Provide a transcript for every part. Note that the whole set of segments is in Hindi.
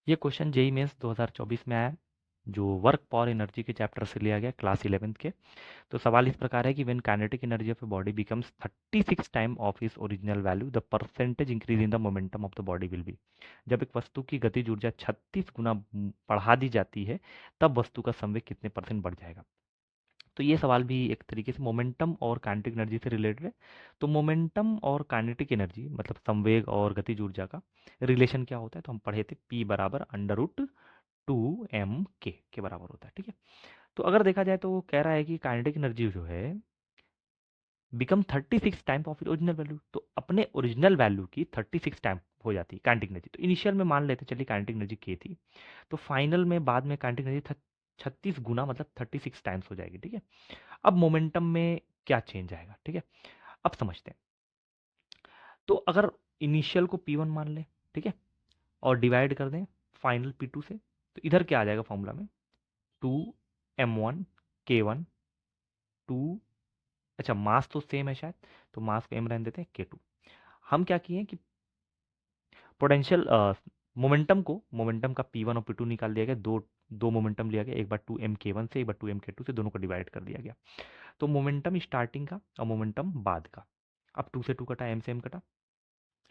ये क्वेश्चन जेई मेंस 2024 में आया, जो वर्क पावर एनर्जी के चैप्टर से लिया गया, क्लास 11th के। तो सवाल इस प्रकार है कि when kinetic energy of a body becomes 36 time of its original value the percentage increase in the momentum of the body will be. जब एक वस्तु की गतिज ऊर्जा 36 गुना बढ़ा दी जाती है, तब वस्तु का संवेग कितने परसेंट बढ़ जाएगा। तो ये सवाल भी एक तरीके से मोमेंटम और काइनेटिक एनर्जी से रिलेटेड है। तो मोमेंटम और काइनेटिक एनर्जी मतलब संवेग और गतिज ऊर्जा का रिलेशन क्या होता है, तो हम पढ़े थे P बराबर अंडर रूट 2m के बराबर होता है। ठीक है, तो अगर देखा जाए तो वो कह रहा है कि काइनेटिक एनर्जी जो है become 36 time of original value, तो अपने ओरिजिनल वैल्यू की 36 टाइम हो जाती है काइनेटिक एनर्जी। तो इनिशियल में मान लेते चलिए काइनेटिक एनर्जी के थी, तो फाइनल में बाद में काइनेटिक एनर्जी 36 गुना मतलब 36 टाइम्स हो जाएगी। ठीक है, अब मोमेंटम में क्या चेंज आएगा। ठीक है, अब समझते हैं। तो अगर इनिशियल को P1 मान लें, ठीक है, और डिवाइड कर दें फाइनल P2 से, तो इधर क्या आ जाएगा फॉर्मूला में 2m1 k1 2, अच्छा मास तो सेम है शायद, तो मास को m रहने देते हैं k2। हम क्या किए कि पोटेंशियल मोमेंटम का P1 और P2 निकाल दिया गया, दो दो मोमेंटम लिया गया, एक बार 2m k1 से, एक बार 2m k2 से, दोनों को डिवाइड कर दिया गया। तो मोमेंटम स्टार्टिंग का और मोमेंटम बाद का, अब 2 से 2 कटा, m से m कटा,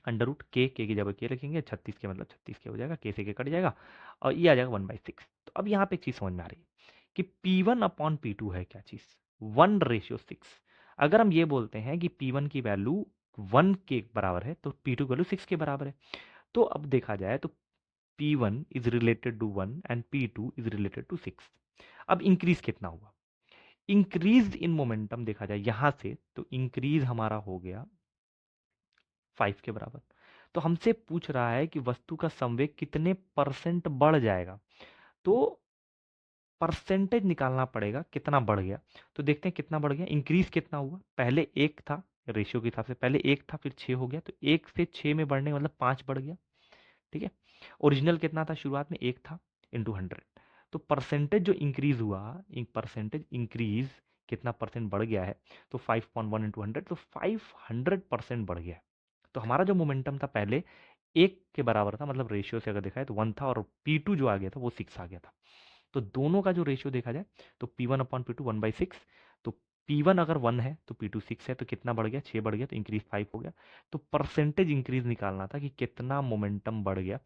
अंडर रूट के की जगह के रखेंगे, 36 के मतलब 36 के हो जाएगा, के से के कट जाएगा और ये आ जाएगा 1/6। तो अब यहाँ पे एक चीज़ समझ में आ रही है कि P1 अपॉन P2 है क्या चीज़, 1:6। अगर हम ये बोलते हैं कि P1 की वैल्यू 1 के बराबर है, तो P2 की वैल्यू 6 के बराबर है। तो अब देखा जाए तो P1 is related to 1 and P2 is related to 6। अब इंक्रीज कितना हुआ, इंक्रीज इन मोमेंटम देखा जाए यहां से, तो इंक्रीज हमारा हो गया 5 के बराबर। तो हमसे पूछ रहा है कि वस्तु का संवेग कितने परसेंट बढ़ जाएगा, तो परसेंटेज निकालना पड़ेगा कितना बढ़ गया। तो देखते हैं कितना बढ़ गया, इंक्रीज कितना हुआ, पहले एक था, रेशियो के हिसाब से पहले एक था फिर 6 हो गया, तो 1 से 6 में बढ़ने का मतलब 5 बढ़ गया। ठीक है, ओरिजिनल कितना था शुरुआत में, 1 था, इंटू 100। तो परसेंटेज जो इंक्रीज हुआ, परसेंटेज इंक्रीज कितना परसेंट बढ़ गया है, तो 5.1 इंटू 100, तो 500% बढ़ गया है। तो हमारा जो मोमेंटम था पहले 1 के बराबर था, मतलब रेशियो से अगर देखा है तो 1 था, और P2 जो आ गया था वो 6 आ गया था। तो दोनों का जो रेशियो देखा जाए तो P1 अपॉन P2 1/6। तो P1 अगर 1 है तो P2 6 है, तो कितना बढ़ गया, 6 बढ़ गया, तो इंक्रीज 5 हो गया। तो परसेंटेज इंक्रीज निकालना था कि कितना मोमेंटम बढ़ गया।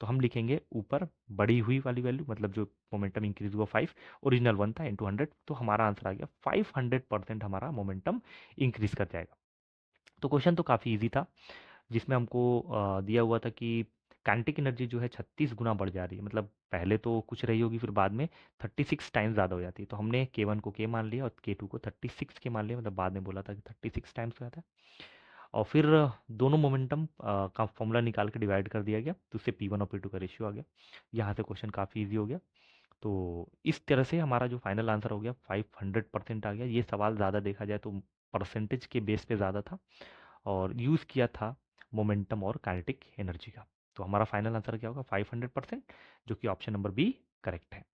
तो हम लिखेंगे ऊपर बढ़ी हुई वाली वैल्यू, मतलब जो मोमेंटम इंक्रीज हुआ 5, ओरिजिनल 1 था, इंटू 100, तो हमारा आंसर आ गया 500% हमारा मोमेंटम इंक्रीज कर जाएगा। तो क्वेश्चन तो काफ़ी इजी था, जिसमें हमको दिया हुआ था कि काइनेटिक एनर्जी जो है 36 गुना बढ़ जा रही है, मतलब पहले तो कुछ रही होगी फिर बाद में 36 टाइम्स ज़्यादा हो जाती है। तो हमने K1 को K मान लिया और K2 को 36 के मान लिया, मतलब बाद में बोला था कि 36 टाइम्स हो जाता है। और फिर दोनों मोमेंटम का फॉर्मूला निकाल के डिवाइड कर दिया गया, तो उससे P1 और P2 का रेशियो आ गया। यहाँ से क्वेश्चन काफ़ी ईजी हो गया। तो इस तरह से हमारा जो फाइनल आंसर हो गया 500% आ गया। ये सवाल ज़्यादा देखा जाए तो परसेंटेज के बेस पे ज़्यादा था, और यूज़ किया था मोमेंटम और काइनेटिक एनर्जी का। तो हमारा फाइनल आंसर क्या होगा 500%, जो कि ऑप्शन नंबर बी करेक्ट है।